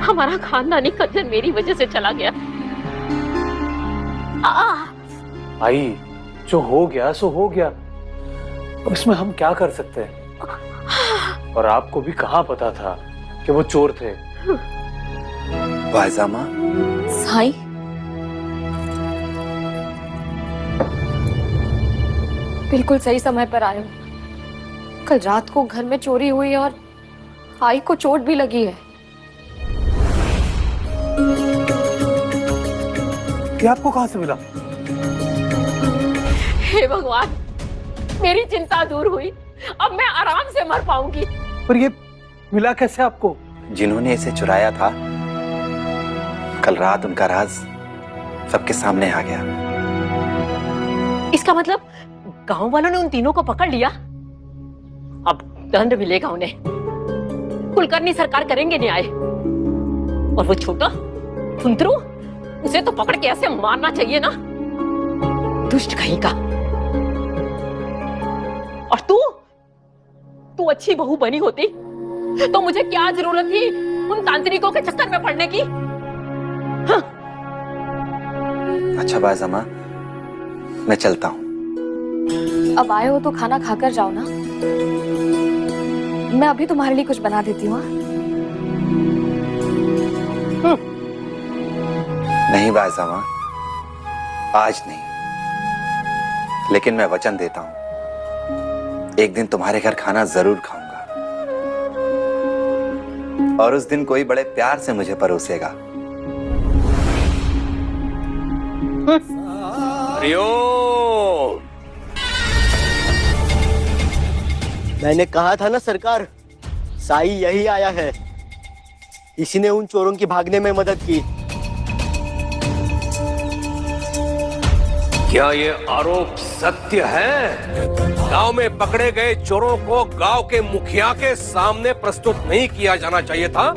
हमारा खानदानी कर्ज मेरी वजह से चला गया। आई, जो हो गया सो हो गया, अब इसमें हम क्या कर सकते हैं? और आपको भी कहाँ पता था कि वो चोर थे? वाइजा माँ, साईं, बिल्कुल सही समय पर आए हो। कल रात को घर में चोरी हुई और आई को चोट भी लगी है। ये आपको कहाँ से मिला? हे भगवान, मेरी चिंता दूर हुई, अब मैं आराम से मर पाऊंगी। पर ये मिला कैसे आपको? जिन्होंने इसे चुराया था, कल रात उनका राज सबके सामने आ गया। इसका मतलब गांव वालों ने उन तीनों को पकड़ लिया। अब दंड मिलेगा उन्हें। कुलकर्णी सरकार करेंगे न्याय। और वो छोटा फुंतरू, उसे तो पकड़ के ऐसे मारना चाहिए ना, दुष्ट कहीं का। और तू अच्छी बहू बनी होती तो मुझे क्या जरूरत थी उन तांत्रिकों के चक्कर में पड़ने की? हाँ। अच्छा वाइजा माँ, मैं चलता हूँ। अब आए हो तो खाना खाकर जाओ ना। मैं अभी तुम्हारे लिए कुछ बना देती हूँ। नहीं वाइजा माँ, आज नहीं, लेकिन मैं वचन देता हूँ, एक दिन तुम्हारे घर खाना जरूर खाऊंगा। और उस दिन कोई बड़े प्यार से मुझे परोसेगा। हरिओम। मैंने कहा था ना सरकार, साई यही आया है। इसी ने उन चोरों की भागने में मदद की। क्या ये आरोप सत्य है? गांव में पकड़े गए चोरों को गांव के मुखिया के सामने प्रस्तुत नहीं किया जाना चाहिए था?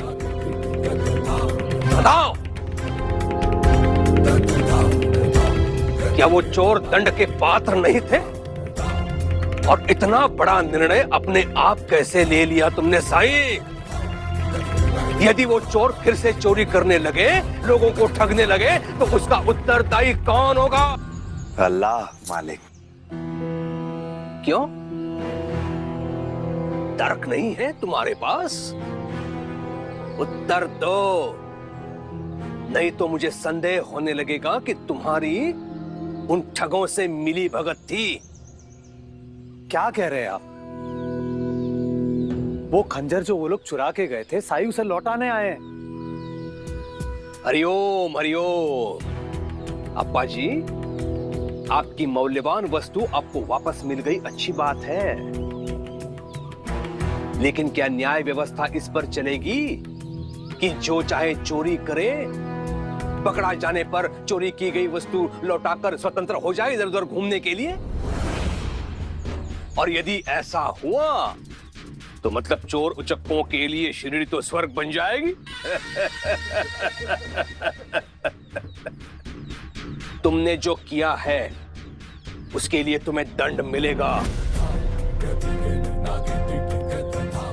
बताओ, क्या वो चोर दंड के पात्र नहीं थे? और इतना बड़ा निर्णय अपने आप कैसे ले लिया तुमने साईं? यदि वो चोर फिर से चोरी करने लगे, लोगों को ठगने लगे, तो उसका उत्तरदायी कौन होगा? अल्लाह मालिक। क्यों? तर्क नहीं है तुम्हारे पास? उत्तर दो, नहीं तो मुझे संदेह होने लगेगा कि तुम्हारी उन ठगों से मिली भगत थी। क्या कह रहे हैं आप? वो खंजर जो वो लोग चुरा के गए थे, साई उसे लौटाने आए हैं। हरिओम हरिओम। अप्पा जी, आपकी मौल्यवान वस्तु आपको वापस मिल गई, अच्छी बात है। लेकिन क्या न्याय व्यवस्था इस पर चलेगी कि जो चाहे चोरी करे, पकड़ा जाने पर चोरी की गई वस्तु लौटाकर स्वतंत्र हो जाए इधर उधर घूमने के लिए? और यदि ऐसा हुआ तो मतलब चोर उचक्कों के लिए शिरडी तो स्वर्ग बन जाएगी। तुमने जो किया है उसके लिए तुम्हें दंड मिलेगा।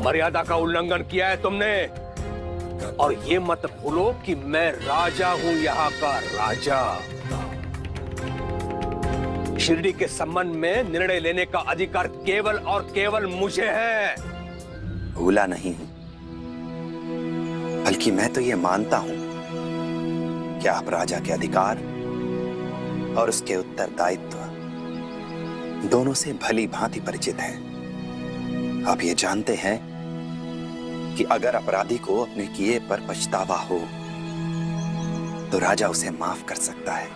मर्यादा का उल्लंघन किया है तुमने। और ये मत भूलो कि मैं राजा हूं, यहाँ का राजा। शिरडी के संबंध में निर्णय लेने का अधिकार केवल और केवल मुझे है। भूला नहीं हूं, बल्कि मैं तो ये मानता हूं कि आप राजा के अधिकार और उसके उत्तरदायित्व दोनों से भली भांति परिचित हैं। आप ये जानते हैं कि अगर अपराधी को अपने किए पर पछतावा हो तो राजा उसे माफ कर सकता है।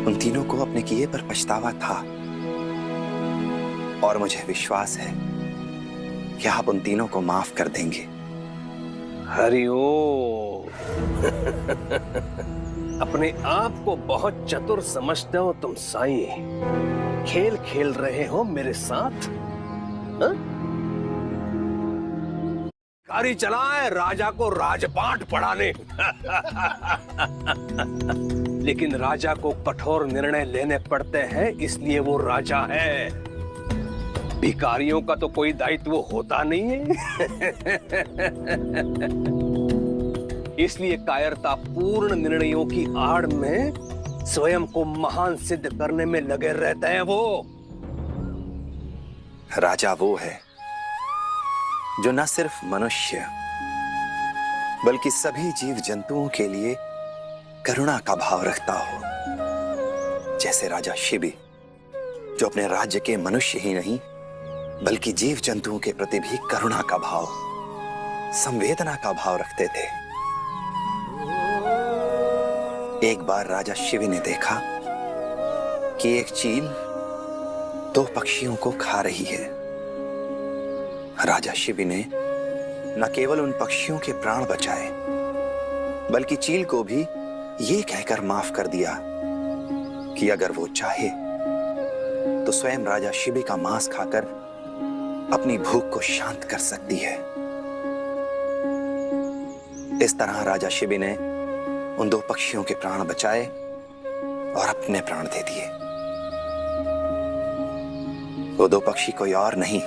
उन तीनों को अपने किए पर पछतावा था और मुझे विश्वास है कि आप उन तीनों को माफ कर देंगे। हरिओम। अपने आप को बहुत चतुर समझते हो तुम साईं। खेल खेल रहे हो मेरे साथ? गाड़ी चलाए राजा को राजपाट पढ़ाने। लेकिन राजा को कठोर निर्णय लेने पड़ते हैं, इसलिए वो राजा है। भिखारियों का तो कोई दायित्व होता नहीं है। इसलिए कायरतापूर्ण निर्णयों की आड़ में स्वयं को महान सिद्ध करने में लगे रहते हैं वो। राजा वो है जो न सिर्फ मनुष्य बल्कि सभी जीव जंतुओं के लिए करुणा का भाव रखता हो, जैसे राजा शिबी जो अपने राज्य के मनुष्य ही नहीं बल्कि जीव जंतुओं के प्रति भी करुणा का भाव, संवेदना का भाव रखते थे। एक बार राजा शिबी ने देखा कि एक चील 2 पक्षियों को खा रही है। राजा शिबी ने न केवल उन पक्षियों के प्राण बचाए बल्कि चील को भी ये कहकर माफ कर दिया कि अगर वो चाहे तो स्वयं राजा शिबी का मांस खाकर अपनी भूख को शांत कर सकती है। इस तरह राजा शिबी ने उन 2 पक्षियों के प्राण बचाए और अपने प्राण दे दिए। वो 2 पक्षी कोई और नहीं,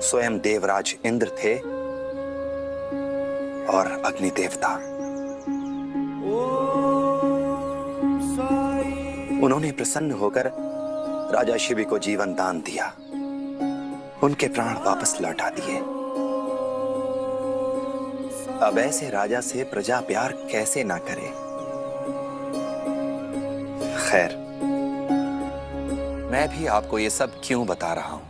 स्वयं देवराज इंद्र थे और अग्नि देवता। उन्होंने प्रसन्न होकर राजा शिबी को जीवन दान दिया, उनके प्राण वापस लौटा दिए। अब ऐसे राजा से प्रजा प्यार कैसे ना करे। खैर, मैं भी आपको ये सब क्यों बता रहा हूं?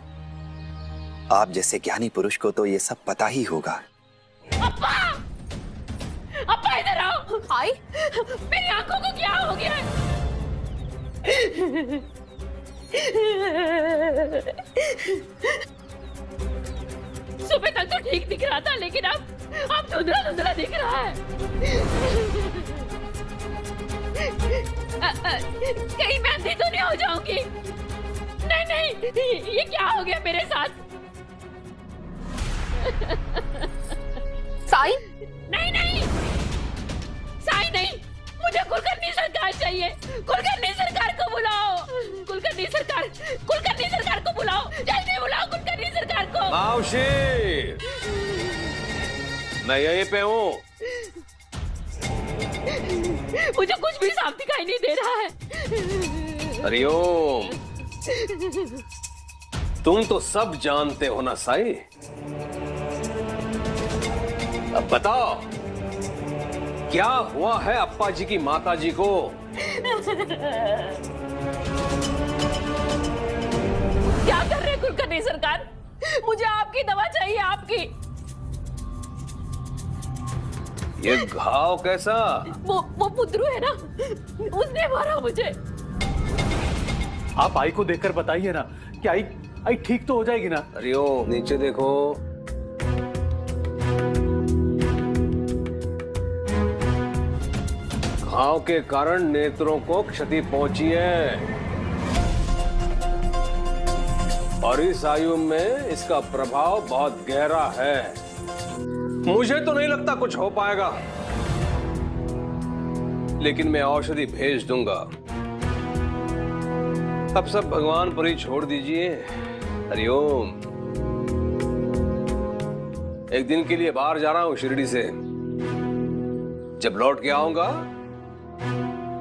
आप जैसे ज्ञानी पुरुष को तो ये सब पता ही होगा। अप्पा! अप्पा इधर आओ। आई, मेरी आंखों को क्या हो गया है? सुबह तक तो ठीक दिख रहा था लेकिन अब धुंधला धुंधला दिख रहा है। कहीं मैं अंधी तो नहीं हो जाऊंगी? नहीं नहीं, ये क्या हो गया मेरे साथ? साई? नहीं नहीं, साई नहीं, मुझे कुलकर्णी सरकार चाहिए। कुलकर्णी सरकार को बुलाओ, कुलकर्णी सरकार को बुलाओ, जल्दी बुलाओ कुलकर्णी सरकार को। मावशी, मैं यहीं पे हूँ। मुझे कुछ भी साफ दिखाई नहीं दे रहा है। हरिओम, तुम तो सब जानते हो ना साई। अब बताओ क्या हुआ है अप्पा जी की माता जी को? क्या कर रहे कुलकर्णी सरकार? मुझे आपकी दवा चाहिए, आपकी। ये घाव कैसा? वो पुद्रू है ना, उसने मारा मुझे। आप आई को देखकर बताइए ना कि आई ठीक तो हो जाएगी ना। हरिओम, नीचे देखो। घाव के कारण नेत्रों को क्षति पहुंची है और इस आयु में इसका प्रभाव बहुत गहरा है। मुझे तो नहीं लगता कुछ हो पाएगा, लेकिन मैं औषधि भेज दूंगा। अब सब भगवान पर ही छोड़ दीजिए। हरिओम, एक दिन के लिए बाहर जा रहा हूं शिरडी से। जब लौट के आऊंगा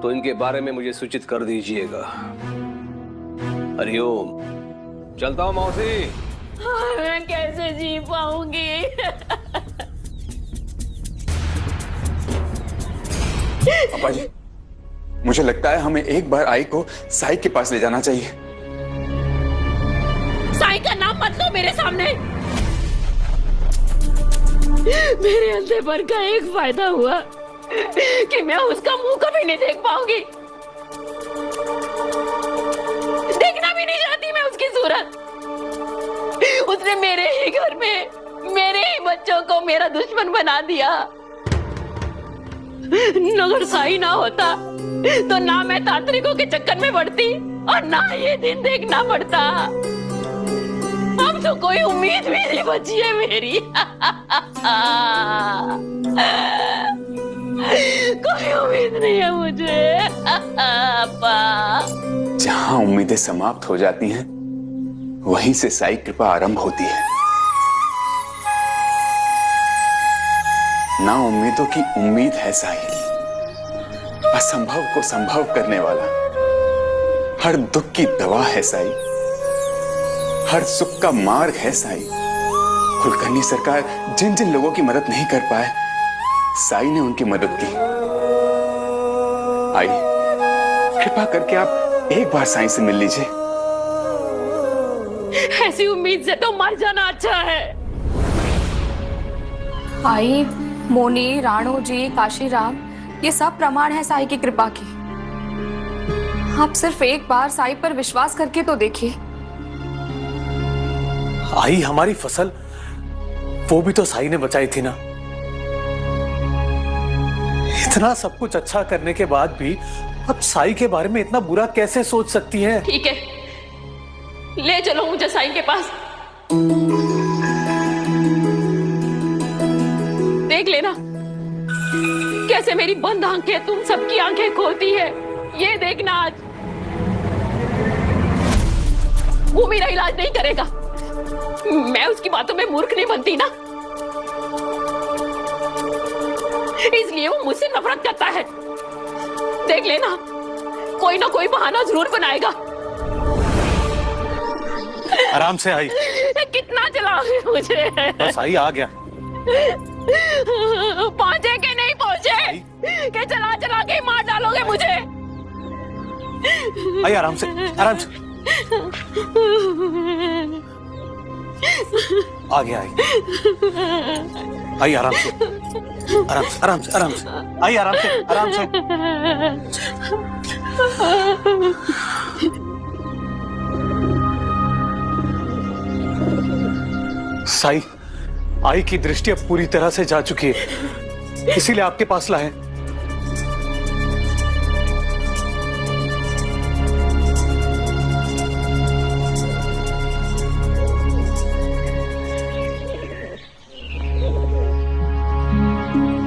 तो इनके बारे में मुझे सूचित कर दीजिएगा। हरिओम, चलता हूं मौसी। मैं कैसे जी पाऊंगी? पापा जी, मुझे लगता है हमें एक बार आई को साई के पास ले जाना चाहिए। साई का नाम मत लो मेरे सामने। मेरे अंधेपन का एक फायदा हुआ कि मैं उसका मुंह कभी नहीं देख पाऊंगी। देखना भी नहीं चाहती मैं उसकी सूरत। उसने मेरे ही घर में मेरे ही बच्चों को मेरा दुश्मन बना दिया। अगर साई ना होता तो ना मैं तांत्रिकों के चक्कर में पड़ती और ना ये दिन देखना पड़ता। अब तो कोई उम्मीद भी नहीं बची है मेरी। कोई उम्मीद नहीं है मुझे। जहां उम्मीदें समाप्त हो जाती हैं, वहीं से साई कृपा आरंभ होती है। ना उम्मीदों की उम्मीद है साई, असंभव को संभव करने वाला, हर दुख की दवा है साई, हर सुख का मार्ग है साई। कुलकर्णी सरकार जिन जिन लोगों की मदद नहीं कर पाए, साई ने उनकी मदद की। आई, कृपा करके आप एक बार साई से मिल लीजिए। ऐसी उम्मीद से तो मर जाना अच्छा है। आई, मोनी, राणो जी, काशीराम, ये सब प्रमाण है साई की कृपा के। आप सिर्फ एक बार साई पर विश्वास करके तो देखिए। आई, हमारी फसल वो भी तो साई ने बचाई थी ना। इतना सब कुछ अच्छा करने के बाद भी अब साई के बारे में इतना बुरा कैसे सोच सकती हैं? ठीक है, ले चलो मुझे साई के पास। देख लेना कैसे मेरी बंद आंखें तुम सबकी आंखें खोलती है। ये देखना आज वो मेरा इलाज नहीं करेगा। मैं उसकी बातों में मूर्ख नहीं बनती ना, इसलिए वो मुझसे नफरत करता है। देख लेना कोई ना कोई बहाना जरूर बनाएगा। आराम से आई। कितना चलाओगे मुझे? बस आई, आ गया। पहुंचे कि नहीं पहुंचे कि चला चला के मार डालोगे मुझे? आई, आराम से, आराम से। आ गया। आई, आराम से, आराम से, आराम से, आराम से। आई, आराम से, आराम से। साई, आई की दृष्टि अब पूरी तरह से जा चुकी है, इसीलिए आपके पास लाए।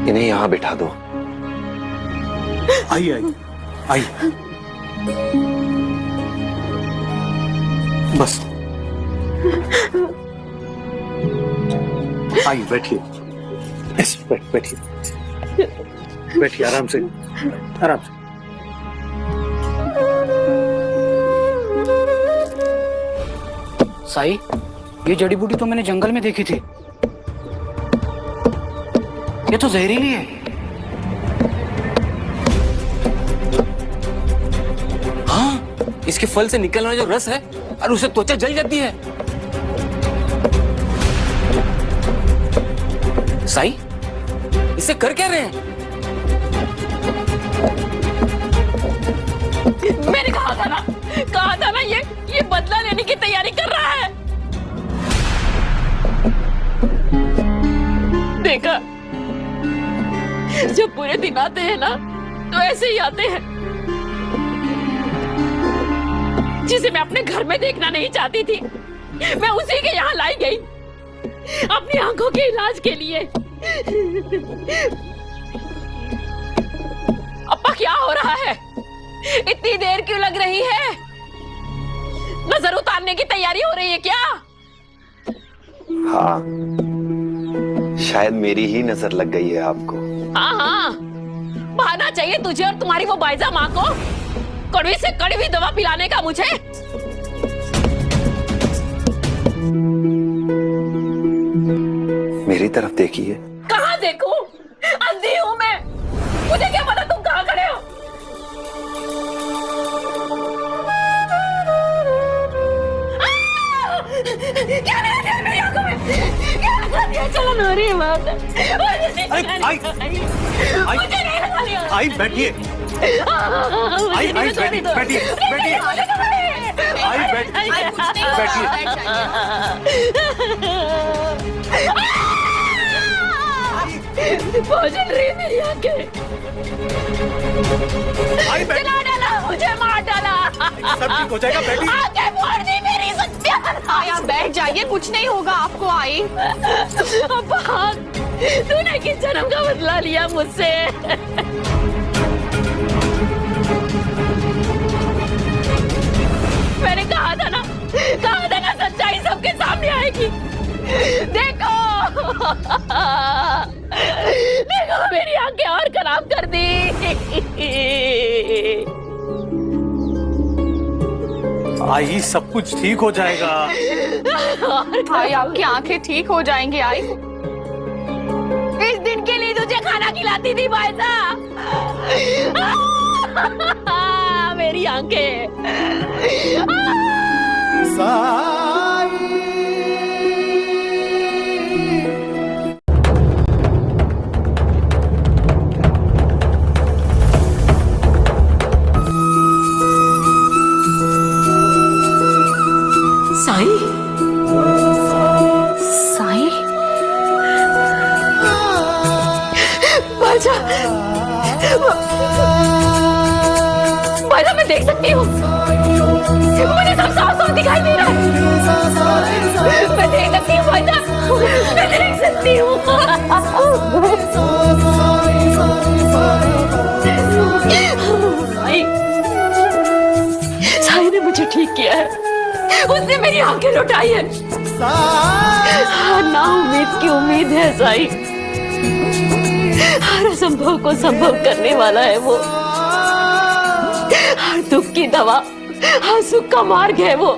इन्हें यहां बिठा दो। आई, आई, आई। बस आई, बैठिए। बैठिए, बैठिए, आराम से, आराम से। साई, ये जड़ी बूटी तो मैंने जंगल में देखी थी। ये तो जहरीली है। हाँ, इसके फल से निकलने वाला जो रस है और उससे त्वचा जल जाती है। साई, इसे कर क्या रहे हैं? मैंने कहा था ना ये बदला लेने की तैयारी कर रहा है। देखा, जब बुरे दिन आते हैं ना तो ऐसे ही आते हैं। जिसे मैं अपने घर में देखना नहीं चाहती थी, मैं उसी के यहाँ लाई गई अपनी आंखों के इलाज के लिए। अप्पा, क्या हो रहा है? इतनी देर क्यों लग रही है? नजर उतारने की तैयारी हो रही है क्या? हाँ, शायद मेरी ही नजर लग गई है आपको। हाँ, बहाना चाहिए तुझे और तुम्हारी वो बाइजा माँ को कड़वी से कड़वी दवा पिलाने का मुझे। मेरी तरफ देखिए। कहाँ देखूं? अंधी हूँ मैं, मुझे क्या पता तुम कहाँ खड़े हो? क्या लगा दिया मेरी आंखों में? क्या लगा दिया? चलो ना, अरे बाप रे। आई, मुझे नहीं लगा दिया। आई, बैठिए। आई, बैठिए, बैठिए, बैठिए। आई, बैठिए। भोजन रही मेरी आंखें। जला डाला, मुझे मार डाला। सब ठीक हो जाएगा, बैठिए। आंखें फोड़ दी मेरी, आप बैठ जाइए, कुछ नहीं होगा आपको। आई, अब्बा, तूने किस जन्म का बदला लिया मुझसे? मैंने कहा था ना सच्चाई सबके सामने आएगी। देखो, बर्बाद कर दी। आई, सब कुछ ठीक हो जाएगा। आई, आपकी आंखें ठीक हो जाएंगी। आई, इस दिन के लिए तुझे खाना खिलाती थी बायसा। मेरी आंखें। साई, साई, बाजा, बाजा मैं देख सकती हूँ। मुझे सब साफ साफ दिखाई दे रहा है। मैं देख सकती हूँ बाजा, मैं देख सकती हूँ। साई, साई ने मुझे ठीक किया है। उसने मेरी आंखें लुटाई है। ना उम्मीद की उम्मीद है साई। हर असंभव को संभव करने वाला है वो। हर दुख की दवा, हर सुख का मार्ग है वो।